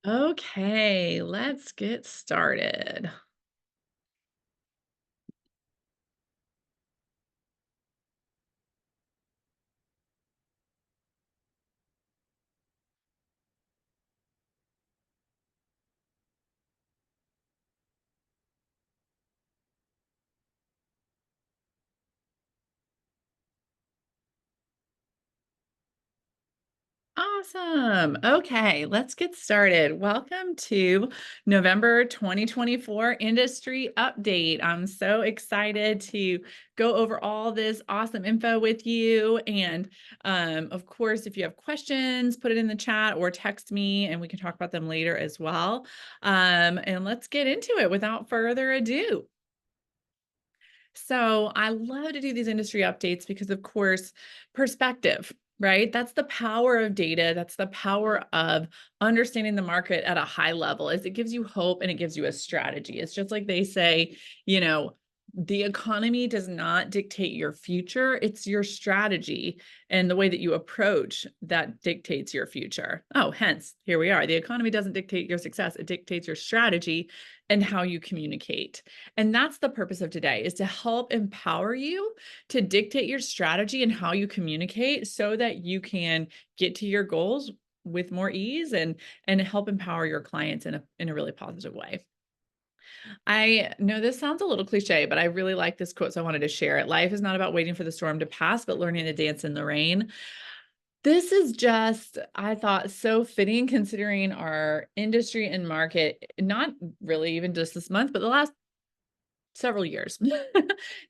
Okay, let's get started. Awesome. Okay, let's get started. Welcome to November 2024 Industry Update. I'm so excited to go over all this awesome info with you. And of course, if you have questions, put it in the chat or text me and we can talk about them later as well. And let's get into it without further ado. So I love to do these industry updates because, of course, perspective, right? That's the power of data. That's the power of understanding the market at a high level is it gives you hope and it gives you a strategy. It's just like they say, you know, the economy does not dictate your future. It's your strategy and the way that you approach that dictates your future. Oh, hence, here we are. The economy doesn't dictate your success. It dictates your strategy and how you communicate. And that's the purpose of today is to help empower you to dictate your strategy and how you communicate so that you can get to your goals with more ease and help empower your clients in a really positive way. I know this sounds a little cliche, but I really like this quote, so I wanted to share it. Life is not about waiting for the storm to pass, but learning to dance in the rain. This is just, I thought, so fitting considering our industry and market, not really even just this month, but the last several years.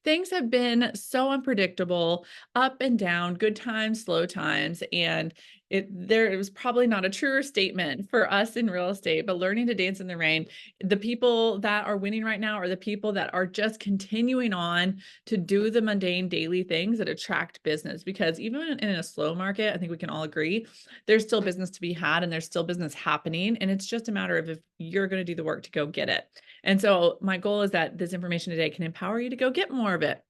Things have been so unpredictable, up and down, good times, slow times, and it was probably not a truer statement for us in real estate, but learning to dance in the rain. The people that are winning right now are the people that are just continuing on to do the mundane daily things that attract business. Because even in a slow market, I think we can all agree, there's still business to be had and there's still business happening. And it's just a matter of if you're going to do the work to go get it. And so my goal is that this information today can empower you to go get more of it.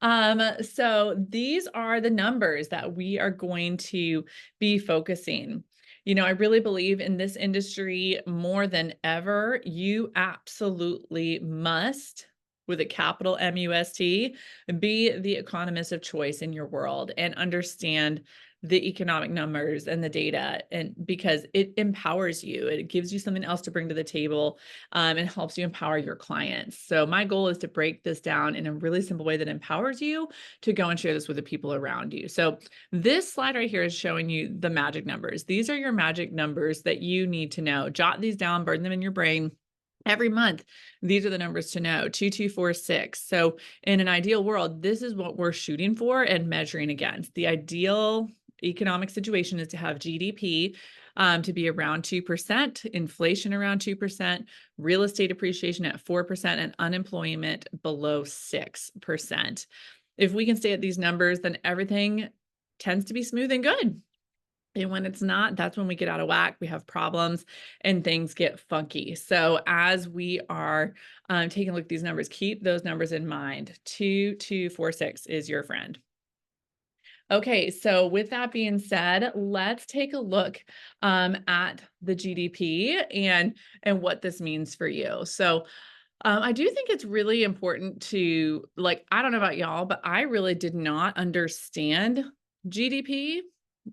So these are the numbers that we are going to be focusing. You know, I really believe in this industry more than ever. You absolutely must, with a capital MUST, be the economist of choice in your world and understand the economic numbers and the data, and because it empowers you, it gives you something else to bring to the table, and helps you empower your clients. So my goal is to break this down in a really simple way that empowers you to go and share this with the people around you. So this slide right here is showing you the magic numbers. These are your magic numbers that you need to know. Jot these down, burn them in your brain. Every month, these are the numbers to know 2246. So, in an ideal world, this is what we're shooting for and measuring against. The ideal economic situation is to have GDP to be around 2%, inflation around 2%, real estate appreciation at 4%, and unemployment below 6%. If we can stay at these numbers, then everything tends to be smooth and good. And when it's not, that's when we get out of whack, we have problems, and things get funky. So as we are taking a look at these numbers, keep those numbers in mind. 2246 is your friend. Okay, so with that being said, let's take a look at the GDP and what this means for you. So I do think it's really important to, like, I don't know about y'all, but I really did not understand GDP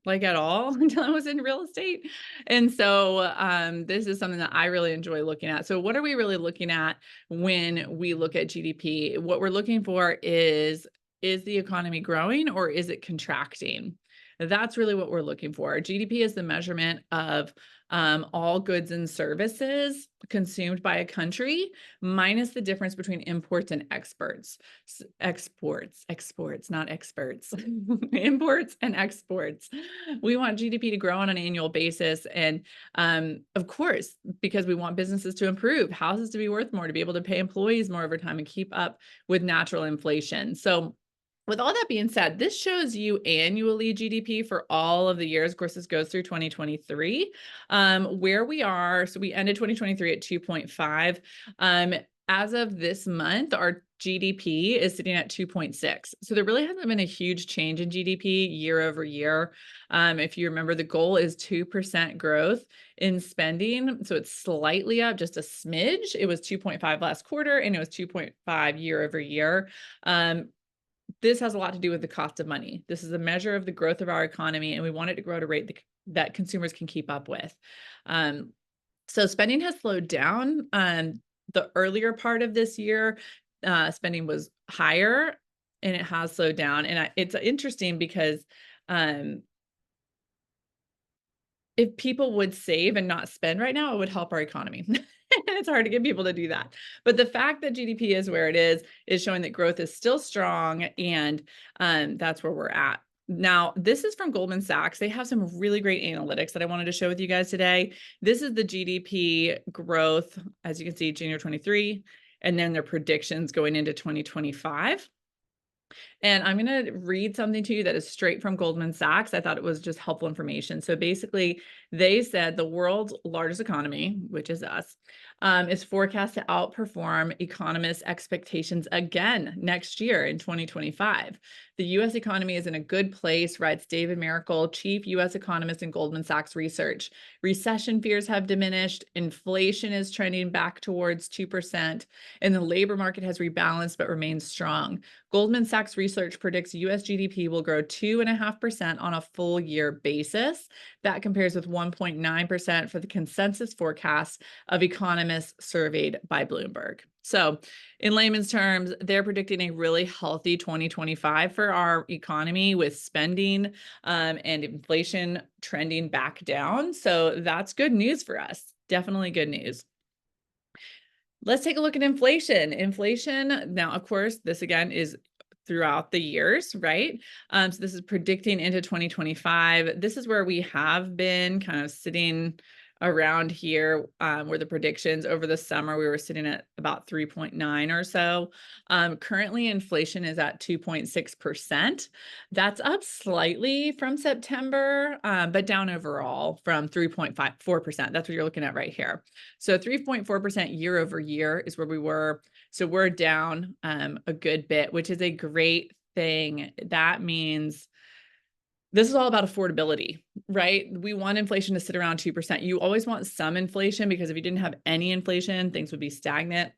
like at all until I was in real estate. And so this is something that I really enjoy looking at. So what are we really looking at when we look at GDP? What we're looking for is the economy growing or is it contracting? That's really what we're looking for. GDP is the measurement of all goods and services consumed by a country minus the difference between imports and exports. Exports, not experts. Imports and exports. We want GDP to grow on an annual basis. And of course, because we want businesses to improve, houses to be worth more, to be able to pay employees more over time and keep up with natural inflation. So with all that being said, this shows you annually GDP for all of the years. Of course, this goes through 2023, where we are. So we ended 2023 at 2.5. as of this month, our GDP is sitting at 2.6. So there really hasn't been a huge change in GDP year over year. If you remember, the goal is 2% growth in spending. So it's slightly up, just a smidge. It was 2.5 last quarter, and it was 2.5 year over year. This has a lot to do with the cost of money. This is a measure of the growth of our economy, and we want it to grow at a rate that consumers can keep up with. So spending has slowed down. The earlier part of this year, spending was higher, and it has slowed down. And it's interesting because if people would save and not spend right now, it would help our economy. It's hard to get people to do that. But the fact that GDP is where it is showing that growth is still strong, and that's where we're at. Now, this is from Goldman Sachs. They have some really great analytics that I wanted to share with you guys today. This is the GDP growth, as you can see, January 23, and then their predictions going into 2025. And I'm going to read something to you that is straight from Goldman Sachs. I thought it was just helpful information. So basically, they said the world's largest economy, which is us, is forecast to outperform economists' expectations again next year in 2025. The U.S. economy is in a good place, writes David Miracle, chief U.S. economist in Goldman Sachs Research. Recession fears have diminished, inflation is trending back towards 2%, and the labor market has rebalanced but remains strong. Goldman Sachs Research predicts U.S. GDP will grow 2.5% on a full year basis. That compares with 1.9% for the consensus forecast of economists surveyed by Bloomberg. So in layman's terms, they're predicting a really healthy 2025 for our economy, with spending and inflation trending back down. So that's good news for us. Definitely good news. Let's take a look at inflation. Inflation, now, of course, this again is throughout the years, right? So this is predicting into 2025. This is where we have been kind of sitting around here, where the predictions over the summer, we were sitting at about 3.9 or so. Currently, inflation is at 2.6%. That's up slightly from September, but down overall from 3.54%. That's what you're looking at right here. So 3.4% year over year is where we were. So we're down a good bit, which is a great thing. That means this is all about affordability, right? We want inflation to sit around 2%. You always want some inflation, because if you didn't have any inflation, things would be stagnant.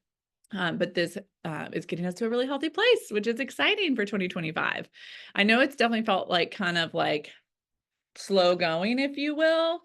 But this is getting us to a really healthy place, which is exciting for 2025. I know it's definitely felt like kind of like slow going, if you will.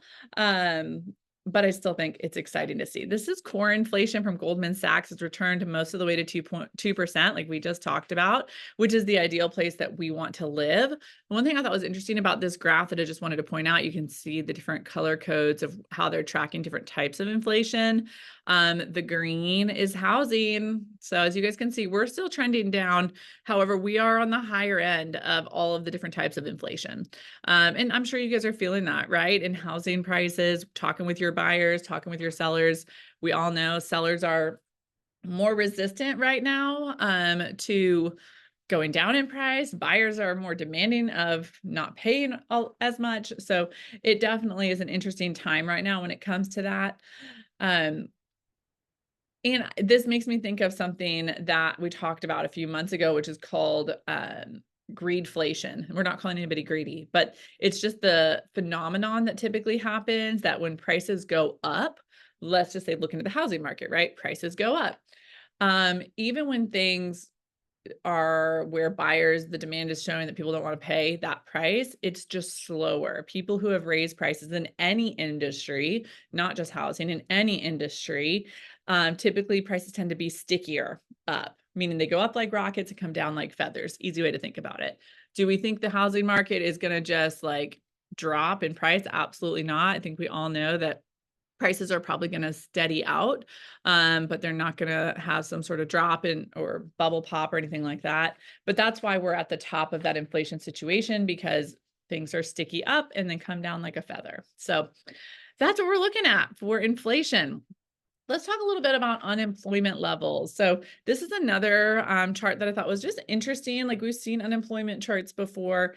But I still think it's exciting to see. This is core inflation from Goldman Sachs. It's returned to most of the way to 2.2%, like we just talked about, which is the ideal place that we want to live. One thing I thought was interesting about this graph that I just wanted to point out, you can see the different color codes of how they're tracking different types of inflation. The green is housing. So as you guys can see, we're still trending down. However, we are on the higher end of all of the different types of inflation. And I'm sure you guys are feeling that, right? In housing prices, talking with your buyers, talking with your sellers. We all know sellers are more resistant right now to going down in price. Buyers are more demanding of not paying as much. So it definitely is an interesting time right now when it comes to that. And this makes me think of something that we talked about a few months ago, which is called greedflation. We're not calling anybody greedy, but it's just the phenomenon that typically happens, that when prices go up, let's just say looking at the housing market, right? Prices go up. Even when things are where buyers, the demand is showing that people don't want to pay that price, it's just slower. People who have raised prices in any industry, not just housing, in any industry, typically prices tend to be stickier up, meaning they go up like rockets and come down like feathers. Easy way to think about it. Do we think the housing market is going to just like drop in price? Absolutely not. I think we all know that prices are probably going to steady out, but they're not going to have some sort of drop in or bubble pop or anything like that. But that's why we're at the top of that inflation situation, because things are sticky up and then come down like a feather. So that's what we're looking at for inflation. Let's talk a little bit about unemployment levels. So this is another chart that I thought was just interesting. Like, we've seen unemployment charts before.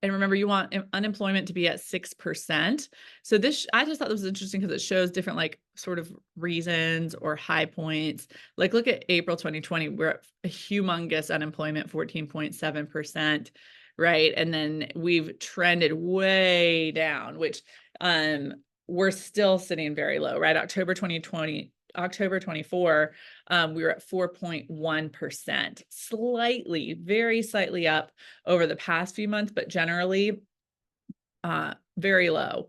And remember, you want unemployment to be at 6%. So this, I just thought this was interesting because it shows different like sort of reasons or high points. Like look at April 2020, we're at a humongous unemployment, 14.7%, right? And then we've trended way down, which um we're still sitting very low, right? October 2020, October 24, we were at 4.1%, slightly, very slightly up over the past few months, but generally very low.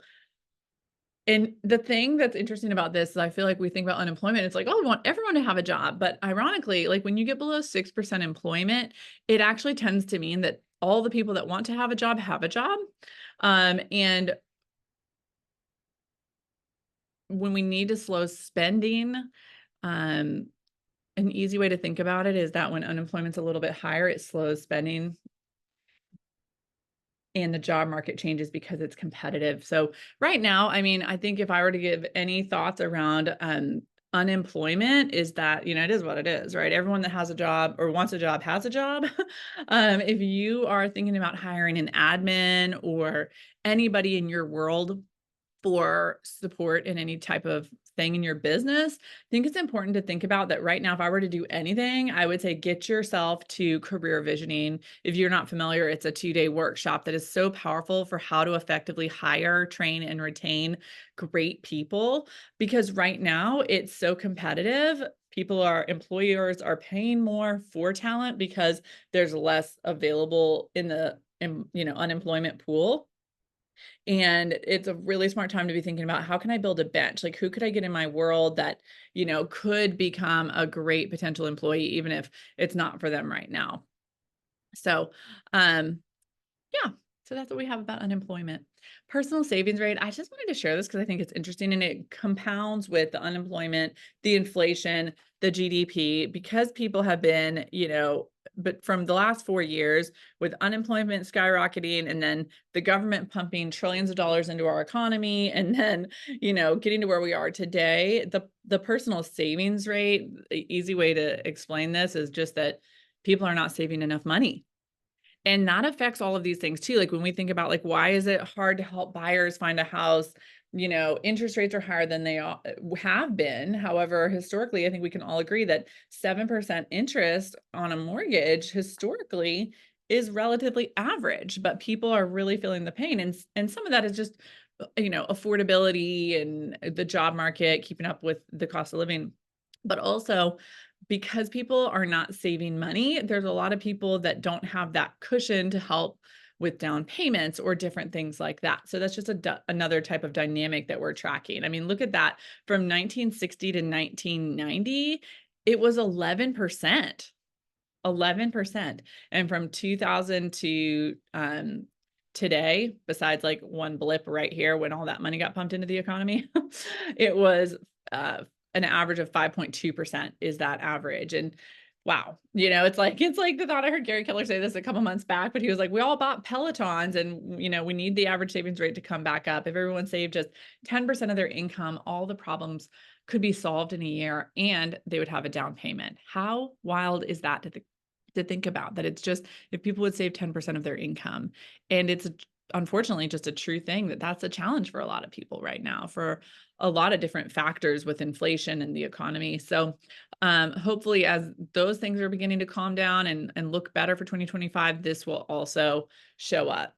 And the thing that's interesting about this is I feel like we think about unemployment, it's like, oh, we want everyone to have a job. But ironically, like when you get below 6% employment, it actually tends to mean that all the people that want to have a job have a job. And when we need to slow spending, um, an easy way to think about it is that when unemployment's a little bit higher, it slows spending and the job market changes because it's competitive. So right now, I mean, I think if I were to give any thoughts around unemployment is that, it is what it is, right? Everyone that has a job or wants a job has a job. If you are thinking about hiring an admin or anybody in your world for support in any type of thing in your business, I think it's important to think about that right now. If I were to do anything, I would say get yourself to Career Visioning. If you're not familiar, it's a 2-day workshop that is so powerful for how to effectively hire, train, and retain great people. Because right now it's so competitive. Employers are paying more for talent because there's less available in the unemployment pool. And it's a really smart time to be thinking about how can I build a bench? Like who could I get in my world that, could become a great potential employee, even if it's not for them right now. So, yeah, so that's what we have about unemployment. Personal savings rate, I just wanted to share this because I think it's interesting and it compounds with the unemployment, the inflation, the GDP, because people have been, but from the last 4 years with unemployment skyrocketing and then the government pumping trillions of dollars into our economy and then, getting to where we are today, the personal savings rate, the easy way to explain this is just that people are not saving enough money. And that affects all of these things too. Like when we think about like, why is it hard to help buyers find a house? Interest rates are higher than they have been. However, historically, I think we can all agree that 7% interest on a mortgage historically is relatively average, but people are really feeling the pain. And some of that is just, affordability and the job market, keeping up with the cost of living, but also because people are not saving money, there's a lot of people that don't have that cushion to help with down payments or different things like that. So that's just another type of dynamic that we're tracking. I mean, look at that. From 1960 to 1990, it was 11%. 11%. And from 2000 to today, besides like one blip right here when all that money got pumped into the economy, it was an average of 5.2% is that average. And wow, it's like the thought I heard Gary Keller say this a couple months back, but he was like, we all bought Pelotons and we need the average savings rate to come back up. If everyone saved just 10% of their income, all the problems could be solved in a year and they would have a down payment. How wild is that to think about that? It's just, if people would save 10% of their income, and it's unfortunately just a true thing that's a challenge for a lot of people right now for a lot of different factors with inflation and the economy. So hopefully as those things are beginning to calm down and look better for 2025, this will also show up.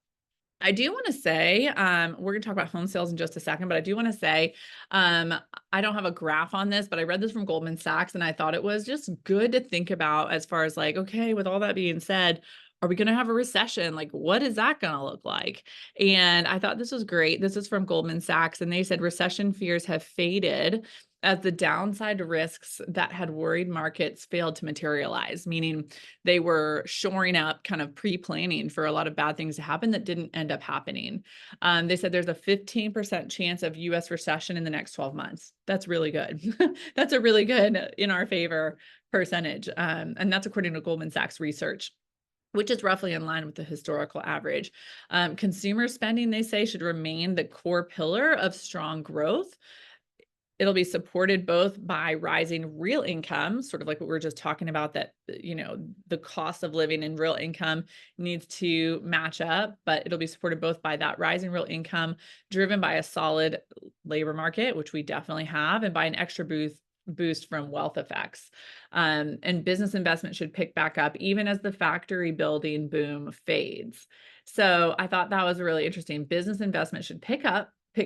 I do want to say, we're going to talk about home sales in just a second, but I do want to say, I don't have a graph on this, but I read this from Goldman Sachs and I thought it was just good to think about as far as like, okay, with all that being said, are we going to have a recession? Like, what is that going to look like? And I thought this was great. This is from Goldman Sachs, and they said recession fears have faded as the downside risks that had worried markets failed to materialize, meaning they were shoring up, kind of pre-planning for a lot of bad things to happen that didn't end up happening. They said there's a 15% chance of US recession in the next 12 months. That's really good. That's a really good in our favor percentage. And that's according to Goldman Sachs research, which is roughly in line with the historical average. Consumer spending, they say, should remain the core pillar of strong growth. It'll be supported both by rising real income, sort of like what we were just talking about, that, the cost of living and real income needs to match up, but it'll be supported both by that rising real income driven by a solid labor market, which we definitely have, and by an extra boost from wealth effects. And business investment should pick back up even as the factory building boom fades. So I thought that was really interesting. Business investment should pick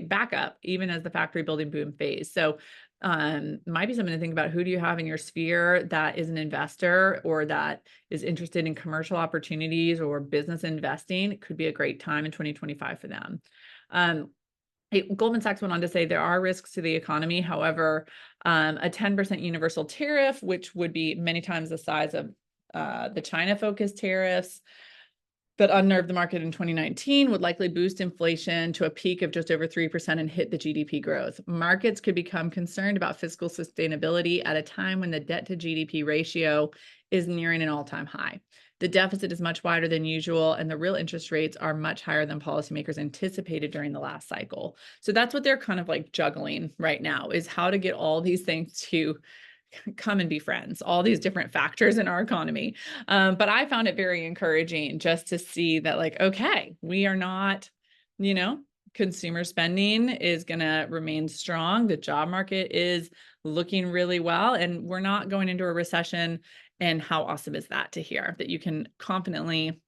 back up even as the factory building boom phase. So might be something to think about. Who do you have in your sphere that is an investor or that is interested in commercial opportunities or business investing? It could be a great time in 2025 for them. Goldman Sachs went on to say there are risks to the economy. However, a 10% universal tariff, which would be many times the size of the China-focused tariffs, that unnerved the market in 2019 would likely boost inflation to a peak of just over 3% and hit the GDP growth. Markets could become concerned about fiscal sustainability at a time when the debt to GDP ratio is nearing an all-time high. The deficit is much wider than usual, and the real interest rates are much higher than policymakers anticipated during the last cycle. So that's what they're kind of like juggling right now, is how to get all these things to come and be friends, all these different factors in our economy. But I found it very encouraging just to see that, like, okay, we are not, consumer spending is going to remain strong. The job market is looking really well, and we're not going into a recession. And how awesome is that to hear that you can confidently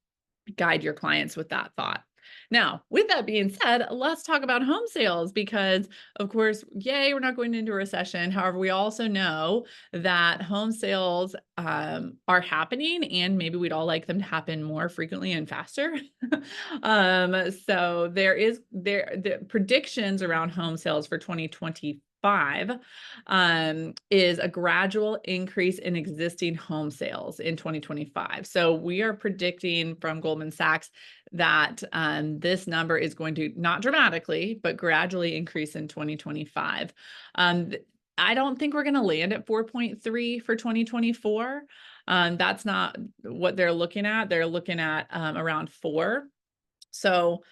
guide your clients with that thought. Now, with that being said, let's talk about home sales because, of course, yay, we're not going into a recession. However, we also know that home sales are happening, and maybe we'd all like them to happen more frequently and faster. So the predictions around home sales for 2025 is a gradual increase in existing home sales in 2025. So we are predicting from Goldman Sachs that this number is going to not dramatically, but gradually increase in 2025. I don't think we're going to land at 4.3 for 2024. That's not what they're looking at. They're looking at around 4. So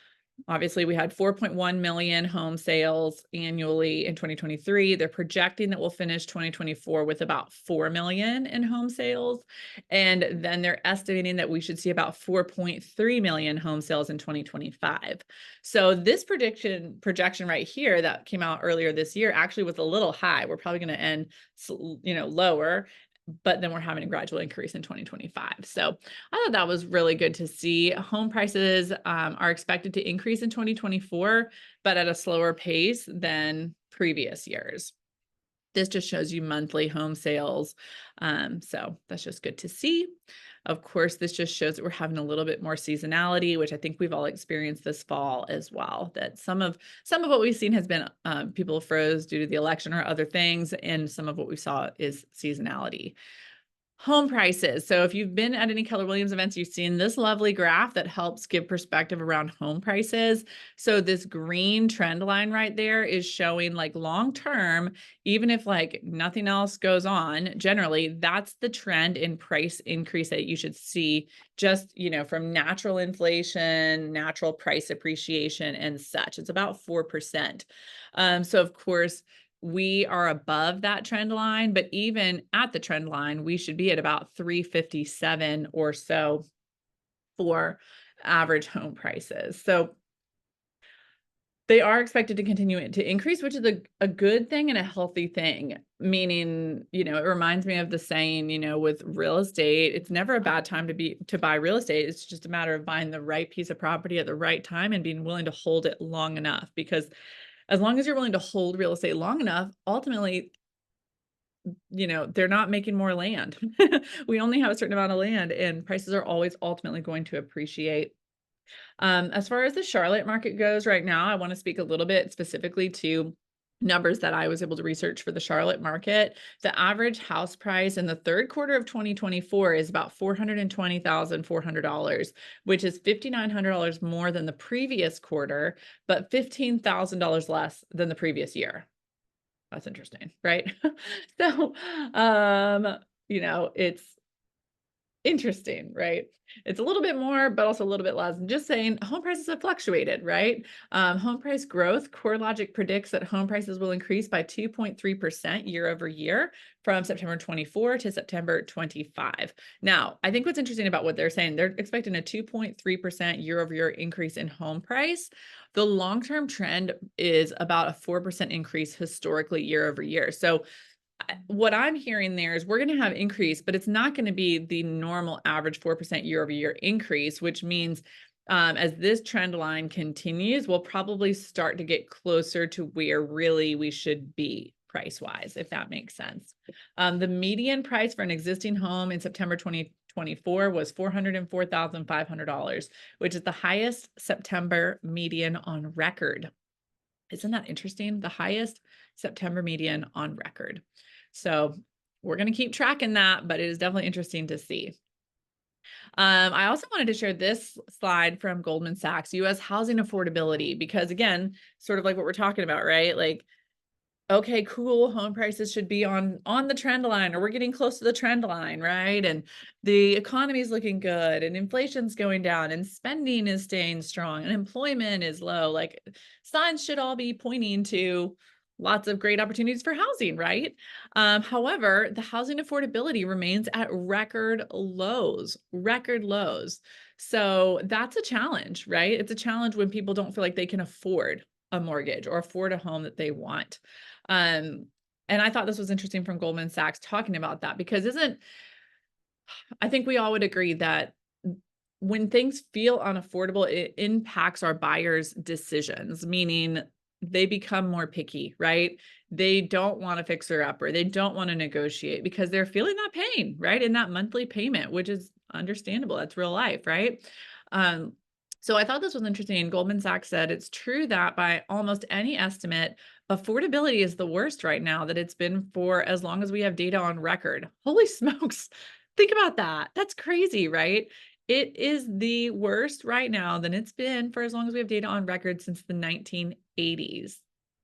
obviously, we had 4.1 million home sales annually in 2023. They're projecting that we'll finish 2024 with about 4 million in home sales. And then they're estimating that we should see about 4.3 million home sales in 2025. So this projection right here that came out earlier this year actually was a little high. We're probably going to end, lower, but then we're having a gradual increase in 2025. So I thought that was really good to see. Home prices are expected to increase in 2024, but at a slower pace than previous years. This just shows you monthly home sales. So that's just good to see. Of course, this just shows that we're having a little bit more seasonality, which I think we've all experienced this fall as well. That some of what we've seen has been people froze due to the election or other things, and some of what we saw is seasonality. Home prices. So if you've been at any Keller Williams events, you've seen this lovely graph that helps give perspective around home prices. So this green trend line right there is showing like long term, even if like nothing else goes on, generally that's the trend in price increase that you should see just, from natural inflation, natural price appreciation and such. It's about 4%. So of course, we are above that trend line, but even at the trend line, we should be at about 357 or so for average home prices. So they are expected to continue to increase, which is a good thing and a healthy thing. Meaning, it reminds me of the saying, with real estate, it's never a bad time to buy real estate. It's just a matter of buying the right piece of property at the right time and being willing to hold it long enough, because as long as you're willing to hold real estate long enough, ultimately, they're not making more land. We only have a certain amount of land, and prices are always ultimately going to appreciate. As far as the Charlotte market goes right now, I want to speak a little bit specifically to numbers that I was able to research for the Charlotte market. The average house price in the third quarter of 2024 is about $420,400, which is $5,900 more than the previous quarter, but $15,000 less than the previous year. That's interesting, right? So, it's Interesting, right? It's a little bit more, but also a little bit less. Just saying, home prices have fluctuated, right? Home price growth, CoreLogic predicts that home prices will increase by 2.3% year over year from September 24 to September 25. Now, I think what's interesting about what they're expecting a 2.3% year over year increase in home price. The long-term trend is about a 4% increase historically year over year. So what I'm hearing there is we're going to have increase, but it's not going to be the normal average 4% year over year increase, which means as this trend line continues, we'll probably start to get closer to where really we should be price wise, if that makes sense. The median price for an existing home in September 2024 was $404,500, which is the highest September median on record. Isn't that interesting? The highest September median on record. So we're going to keep tracking that, but it is definitely interesting to see. I also wanted to share this slide from Goldman Sachs, U.S. housing affordability, because again, sort of like what we're talking about, right? Like, okay, cool, home prices should be on the trend line, or we're getting close to the trend line, right? And the economy is looking good, and inflation's going down, and spending is staying strong, and employment is low. Like, signs should all be pointing to lots of great opportunities for housing, right? However, the housing affordability remains at record lows, record lows. So that's a challenge, right? It's a challenge when people don't feel like they can afford a mortgage or afford a home that they want. And I thought this was interesting from Goldman Sachs talking about that, because I think we all would agree that when things feel unaffordable, it impacts our buyers' decisions, meaning they become more picky, right? They don't want to fix her up, or they don't want to negotiate because they're feeling that pain, right? In that monthly payment, which is understandable. That's real life, right? Um, so I thought this was interesting. Goldman Sachs said it's true that by almost any estimate, affordability is the worst right now that it's been for as long as we have data on record. Holy smokes. Think about that. That's crazy, right? It is the worst right now than it's been for as long as we have data on record since the 1980s.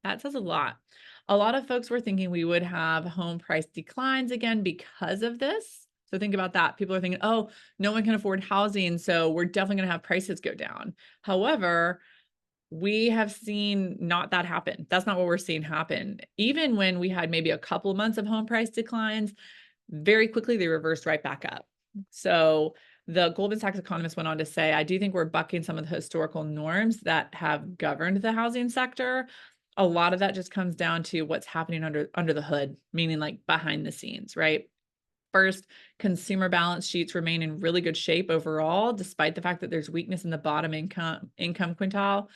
That says a lot. A lot of folks were thinking we would have home price declines again because of this. So think about that. People are thinking, oh, no one can afford housing, so we're definitely going to have prices go down. However, we have seen not that happen. That's not what we're seeing happen. Even when we had maybe a couple of months of home price declines, very quickly they reversed right back up. So the Goldman Sachs economist went on to say, I do think we're bucking some of the historical norms that have governed the housing sector. A lot of that just comes down to what's happening under the hood, meaning like behind the scenes, right? First, consumer balance sheets remain in really good shape overall, despite the fact that there's weakness in the bottom income quintile,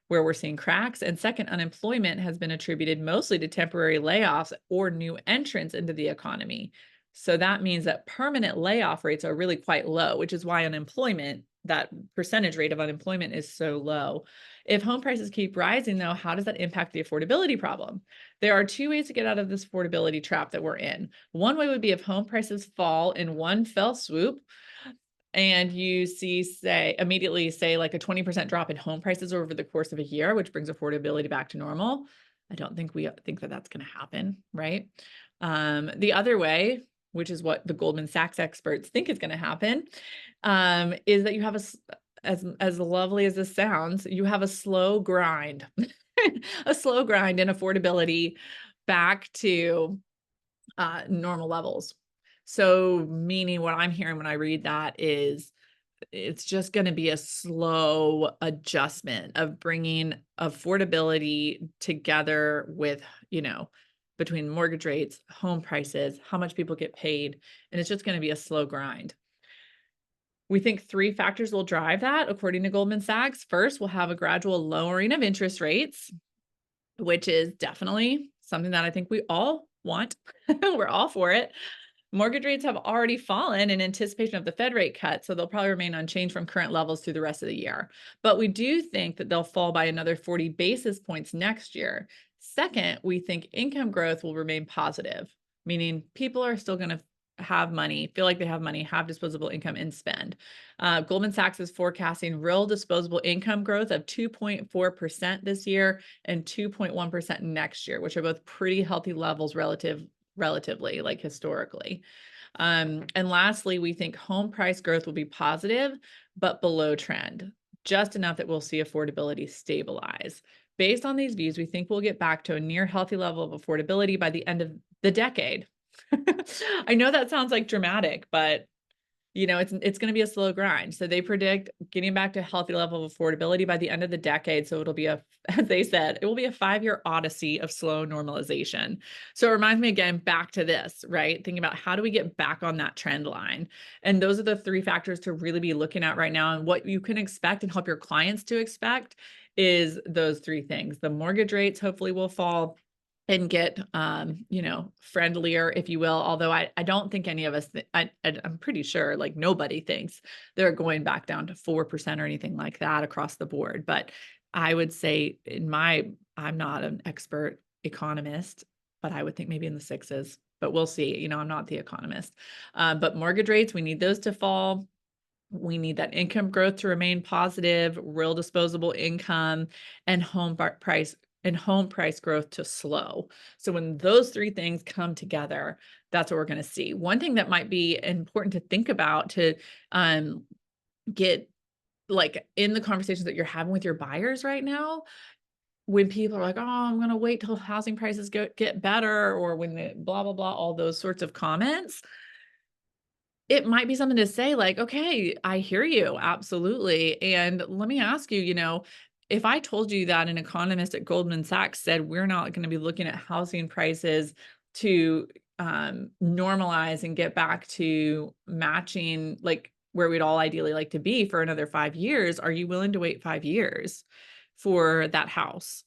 where we're seeing cracks. And second, unemployment has been attributed mostly to temporary layoffs or new entrants into the economy. So that means that permanent layoff rates are really quite low, which is why unemployment, that percentage rate of unemployment, is so low. If home prices keep rising, though, how does that impact the affordability problem? There are two ways to get out of this affordability trap that we're in. One way would be if home prices fall in one fell swoop, and you see, immediately say like a 20% drop in home prices over the course of a year, which brings affordability back to normal. I don't think we think that that's going to happen, right? The other way, which is what the Goldman Sachs experts think is going to happen, is that you have as lovely as this sounds, you have a slow grind, a slow grind in affordability back to normal levels. So meaning what I'm hearing when I read that is it's just going to be a slow adjustment of bringing affordability together with, between mortgage rates, home prices, how much people get paid, and it's just going to be a slow grind. We think three factors will drive that, according to Goldman Sachs. First, we'll have a gradual lowering of interest rates, which is definitely something that I think we all want. We're all for it. Mortgage rates have already fallen in anticipation of the Fed rate cut, so they'll probably remain unchanged from current levels through the rest of the year. But we do think that they'll fall by another 40 basis points next year. Second, we think income growth will remain positive, meaning people are still going to have money, feel like they have money, have disposable income, and spend. Goldman Sachs is forecasting real disposable income growth of 2.4% this year and 2.1% next year, which are both pretty healthy levels relatively, like historically. And lastly, we think home price growth will be positive, but below trend, just enough that we'll see affordability stabilize. Based on these views, we think we'll get back to a near healthy level of affordability by the end of the decade. I know that sounds like dramatic, but it's going to be a slow grind. So they predict getting back to a healthy level of affordability by the end of the decade. So it'll be as they said, it will be a 5-year odyssey of slow normalization. So it reminds me again back to this, right? Thinking about how do we get back on that trend line? And those are the 3 factors to really be looking at right now. And what you can expect and help your clients to expect is those 3 things. The mortgage rates hopefully will fall and get, friendlier, if you will. Although I don't think any of us, I'm pretty sure like nobody thinks they're going back down to 4% or anything like that across the board. But I would say I'm not an expert economist, but I would think maybe in the 6s, but we'll see. I'm not the economist. But mortgage rates, we need those to fall. We need that income growth to remain positive, real disposable income, and home price growth to slow. So when those 3 things come together, that's what we're going to see. One thing that might be important to think about to get like in the conversations that you're having with your buyers right now, when people are like, "Oh, I'm going to wait till housing prices get better," or when the blah blah blah, all those sorts of comments, it might be something to say like, "Okay, I hear you, absolutely, and let me ask you, if I told you that an economist at Goldman Sachs said we're not gonna be looking at housing prices to, normalize and get back to matching, like, where we'd all ideally like to be for another 5 years, are you willing to wait 5 years for that house?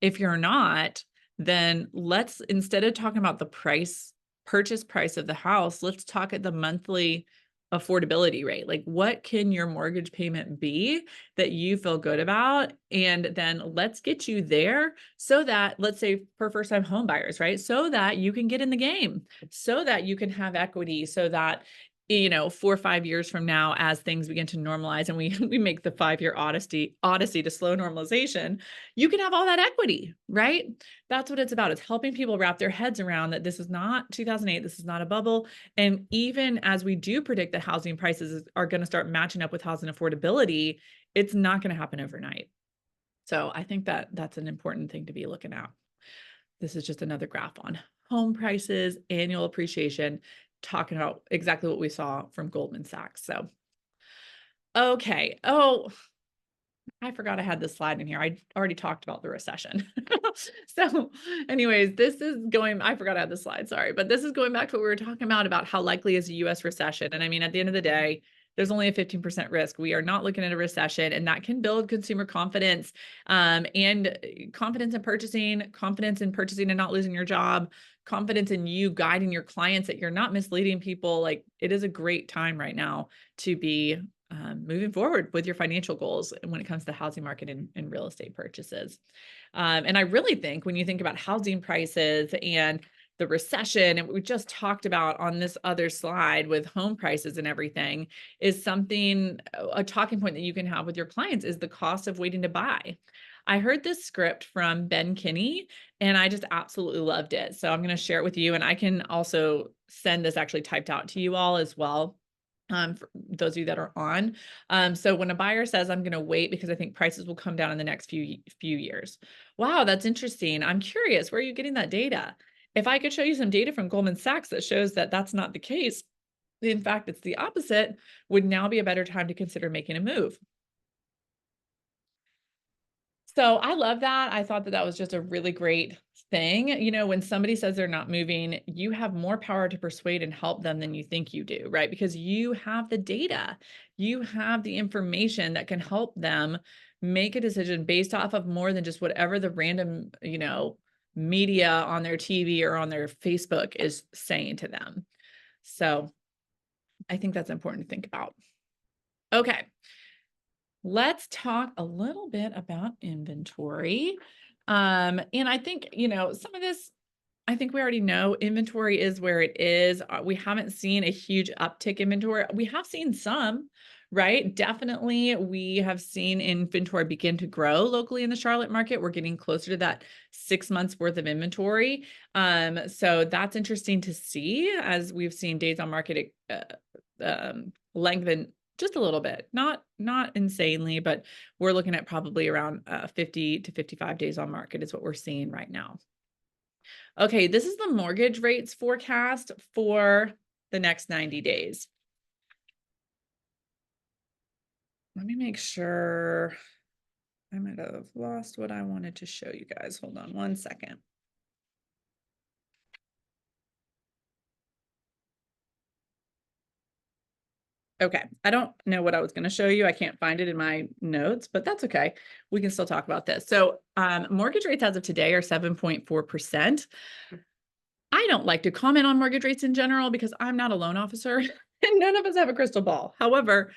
If you're not, then let's instead of talking about the purchase price of the house, let's talk at the monthly affordability rate. Like, what can your mortgage payment be that you feel good about? And then let's get you there so that, let's say for first time home buyers, right? So that you can get in the game, so that you can have equity, so that 4 or 5 years from now, as things begin to normalize and we we make the 5-year odyssey to slow normalization, you can have all that equity, right? That's what it's about. It's helping people wrap their heads around that this is not 2008, this is not a bubble. And even as we do predict that housing prices are going to start matching up with housing affordability, it's not going to happen overnight. So I think that that's an important thing to be looking at. This is just another graph on home prices, annual appreciation, talking about exactly what we saw from Goldman Sachs. So, okay. Oh, I forgot I had this slide in here. I already talked about the recession. So, anyways, I forgot I had the slide, sorry, but this is going back to what we were talking about how likely is a US recession. And I mean, at the end of the day, there's only a 15% risk. We are not looking at a recession, and that can build consumer confidence, and confidence in purchasing and not losing your job, confidence in you guiding your clients that you're not misleading people. Like, it is a great time right now to be moving forward with your financial goals when it comes to housing market and real estate purchases. And I really think when you think about housing prices and the recession and what we just talked about on this other slide with home prices and everything is something, a talking point that you can have with your clients is the cost of waiting to buy. I heard this script from Ben Kinney and I just absolutely loved it. So I'm going to share it with you, and I can also send this actually typed out to you all as well, for those of you that are on. So when a buyer says, "I'm going to wait because I think prices will come down in the next few years." Wow, that's interesting. I'm curious, where are you getting that data? If I could show you some data from Goldman Sachs that shows that that's not the case, in fact, it's the opposite, would now be a better time to consider making a move. So I love that. I thought that that was just a really great thing. When somebody says they're not moving, you have more power to persuade and help them than you think you do, right? Because you have the data, you have the information that can help them make a decision based off of more than just whatever the random, media on their TV or on their Facebook is saying to them. So I think that's important to think about. Okay. Let's talk a little bit about inventory. And I think, some of this, I think we already know inventory is where it is. We haven't seen a huge uptick inventory. We have seen some, right? Definitely, we have seen inventory begin to grow locally in the Charlotte market. We're getting closer to that 6 months worth of inventory. So that's interesting to see as we've seen days on market lengthen just a little bit, not insanely, but we're looking at probably around 50 to 55 days on market is what we're seeing right now. Okay, this is the mortgage rates forecast for the next 90 days. Let me make sure. I might have lost what I wanted to show you guys. Hold on one second. Okay, I don't know what I was going to show you. I can't find it in my notes, but that's okay. We can still talk about this. So, mortgage rates as of today are 7.4%. I don't like to comment on mortgage rates in general because I'm not a loan officer and none of us have a crystal ball. However,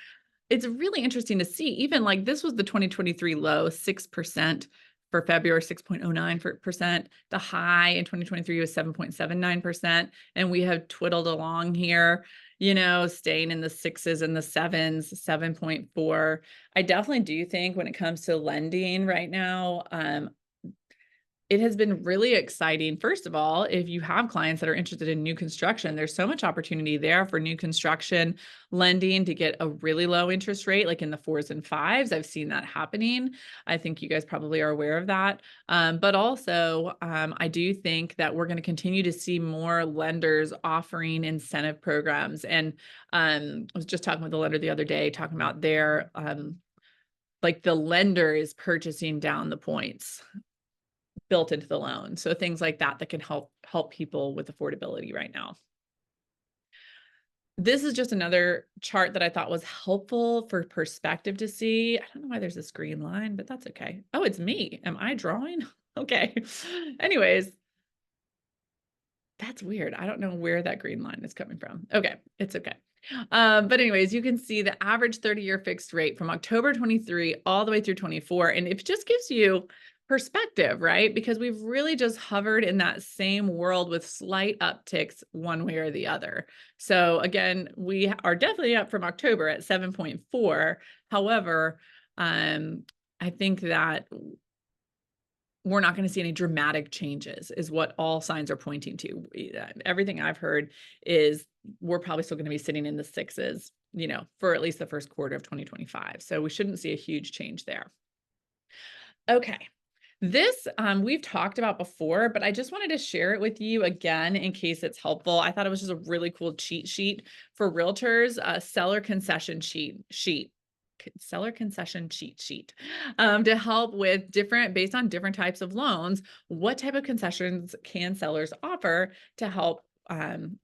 it's really interesting to see, even like this was the 2023 low, 6% for February, 6.09%. The high in 2023 was 7.79%. And we have twiddled along here, staying in the sixes and the sevens, 7.4. I definitely do think when it comes to lending right now, it has been really exciting. First of all, if you have clients that are interested in new construction, there's so much opportunity there for new construction lending to get a really low interest rate, like in the 4s and 5s. I've seen that happening. I think you guys probably are aware of that. But also, I do think that we're going to continue to see more lenders offering incentive programs. And I was just talking with a lender the other day, talking about their like the lender is purchasing down the points built into the loan. So things like that that can help people with affordability right now. This is just another chart that I thought was helpful for perspective to see. I don't know why there's this green line, but that's okay. Oh, it's me. Am I drawing? Okay. Anyways, that's weird. I don't know where that green line is coming from. Okay, it's okay. But anyways, you can see the average 30-year fixed rate from October 23 all the way through 24. And it just gives you perspective, right? Because we've really just hovered in that same world with slight upticks one way or the other. So again, we are definitely up from October at 7.4. However, I think that we're not going to see any dramatic changes is what all signs are pointing to. Everything I've heard is we're probably still going to be sitting in the sixes, for at least the first quarter of 2025. So we shouldn't see a huge change there. Okay. This we've talked about before, but I just wanted to share it with you again in case it's helpful. I thought it was just a really cool cheat sheet for realtors, seller concession seller concession cheat sheet to help with based on different types of loans, what type of concessions can sellers offer to help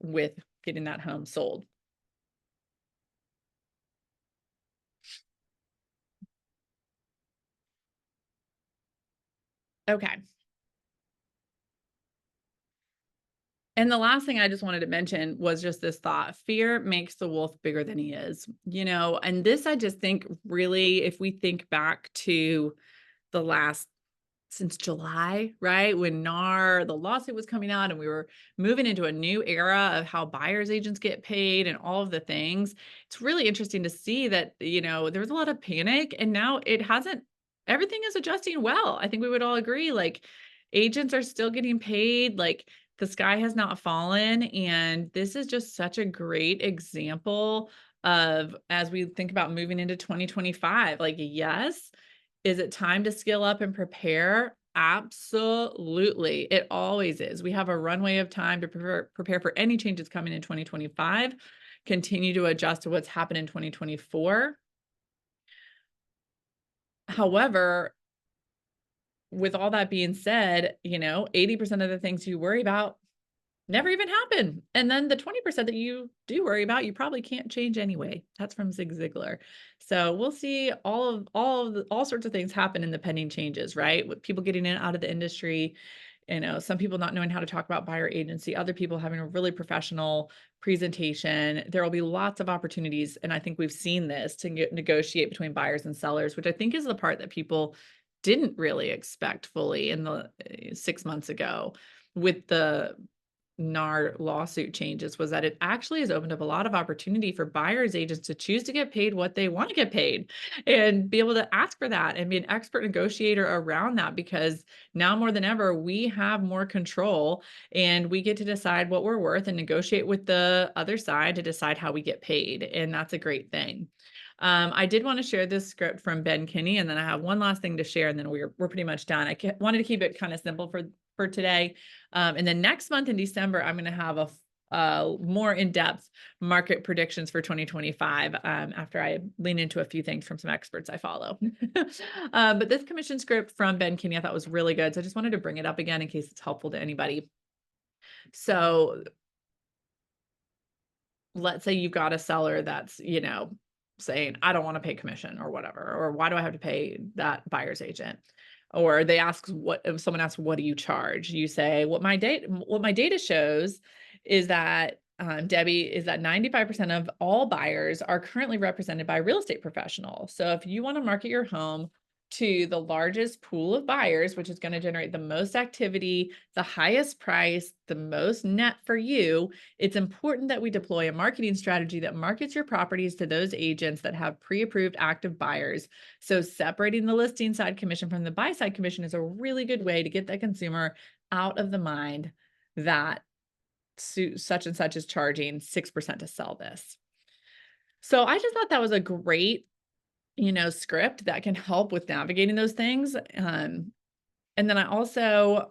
with getting that home sold. Okay. And the last thing I just wanted to mention was just this thought: fear makes the wolf bigger than he is, and this, I just think really, if we think back to the last since July, right? When the lawsuit was coming out and we were moving into a new era of how buyer's agents get paid and all of the things. It's really interesting to see that, there was a lot of panic and now everything is adjusting well. I think we would all agree, like agents are still getting paid, like the sky has not fallen. And this is just such a great example of, as we think about moving into 2025, like, yes, is it time to skill up and prepare? Absolutely. It always is. We have a runway of time to prepare for any changes coming in 2025, continue to adjust to what's happened in 2024. However, with all that being said, 80% of the things you worry about never even happen. And then the 20% that you do worry about, you probably can't change anyway. That's from Zig Ziglar. So we'll see all sorts of things happen in the pending changes, right? With people getting in out of the industry, some people not knowing how to talk about buyer agency, other people having a really professional presentation. There will be lots of opportunities. And I think we've seen this to negotiate between buyers and sellers, which I think is the part that people didn't really expect fully in the 6 months ago with the NAR lawsuit changes was that it actually has opened up a lot of opportunity for buyers agents to choose to get paid what they want to get paid and be able to ask for that and be an expert negotiator around that, because now more than ever, we have more control and we get to decide what we're worth and negotiate with the other side to decide how we get paid. And that's a great thing. I did want to share this script from Ben Kinney, and then I have one last thing to share, and then we're pretty much done. Wanted to keep it kind of simple for today. And then next month in December, I'm going to have a more in-depth market predictions for 2025 after I lean into a few things from some experts I follow. But this commission script from Ben Kinney I thought was really good, so I just wanted to bring it up again in case it's helpful to anybody. So let's say you've got a seller that's, saying, I don't want to pay commission or whatever, or why do I have to pay that buyer's agent? Or they ask if someone asks, what do you charge? You say, what my data shows is that Debbie, is that 95% of all buyers are currently represented by a real estate professional. So if you want to market your home to the largest pool of buyers, which is going to generate the most activity, the highest price, the most net for you, it's important that we deploy a marketing strategy that markets your properties to those agents that have pre-approved active buyers. So separating the listing side commission from the buy side commission is a really good way to get the consumer out of the mind that such and such is charging 6% to sell this. So I just thought that was a great script that can help with navigating those things. And then I also,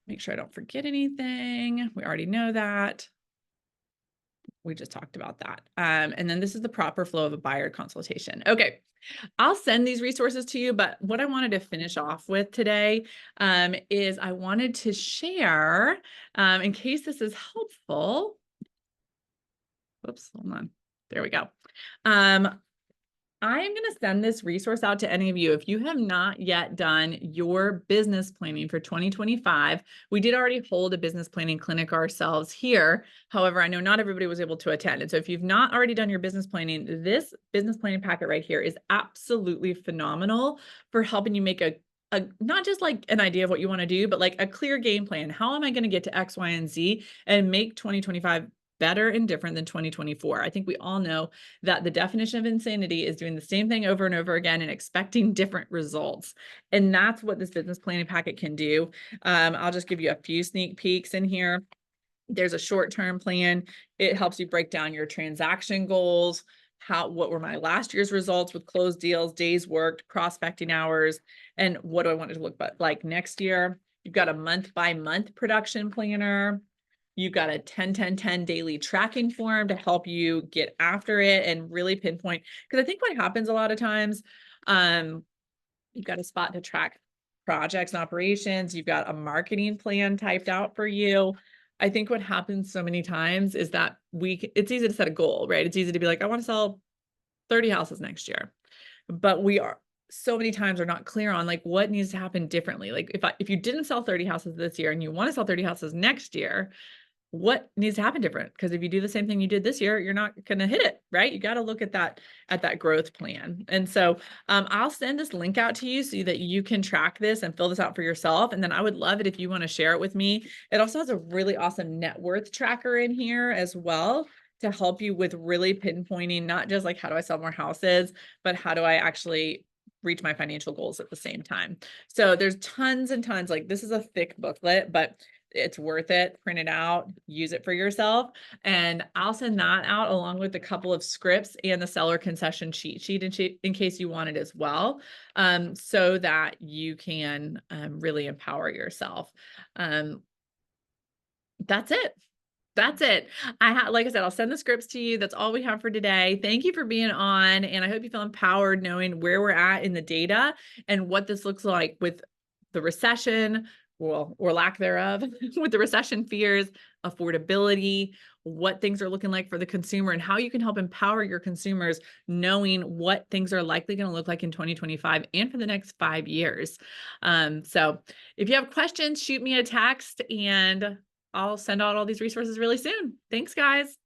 make sure I don't forget anything. We already know that. We just talked about that. And then this is the proper flow of a buyer consultation. Okay. I'll send these resources to you, but what I wanted to finish off with today is I wanted to share, in case this is helpful. Whoops, hold on. There we go. I'm going to send this resource out to any of you. If you have not yet done your business planning for 2025, we did already hold a business planning clinic ourselves here. However, I know not everybody was able to attend. And so if you've not already done your business planning, this business planning packet right here is absolutely phenomenal for helping you make a not just like an idea of what you want to do, but like a clear game plan. How am I going to get to X, Y, and Z and make 2025 better and different than 2024. I think we all know that the definition of insanity is doing the same thing over and over again and expecting different results. And that's what this business planning packet can do. I'll just give you a few sneak peeks in here. There's a short-term plan. It helps you break down your transaction goals. What were my last year's results with closed deals, days worked, prospecting hours, and what do I want it to look like next year? You've got a month-by-month production planner. You've got a 10-10-10 daily tracking form to help you get after it and really pinpoint. Because I think what happens a lot of times, you've got a spot to track projects and operations. You've got a marketing plan typed out for you. I think what happens so many times is that it's easy to set a goal, right? It's easy to be like, I want to sell 30 houses next year. But we are so many times are not clear on like what needs to happen differently. Like if you didn't sell 30 houses this year and you want to sell 30 houses next year, what needs to happen different? Because if you do the same thing you did this year, you're not going to hit it, right? You got to look at that growth plan. And so I'll send this link out to you so that you can track this and fill this out for yourself. And then I would love it if you want to share it with me. It also has a really awesome net worth tracker in here as well to help you with really pinpointing, not just like, how do I sell more houses, but how do I actually reach my financial goals at the same time? So there's tons and tons, like this is a thick booklet, but it's worth it. Print it out, use it for yourself. And I'll send that out along with a couple of scripts and the seller concession cheat sheet in case you want it as well, so that you can really empower yourself. That's it. That's it. Like I said, I'll send the scripts to you. That's all we have for today. Thank you for being on. And I hope you feel empowered knowing where we're at in the data and what this looks like with the recession, or lack thereof, with the recession fears, affordability, what things are looking like for the consumer, and how you can help empower your consumers knowing what things are likely going to look like in 2025 and for the next 5 years. So if you have questions, shoot me a text and I'll send out all these resources really soon. Thanks, guys.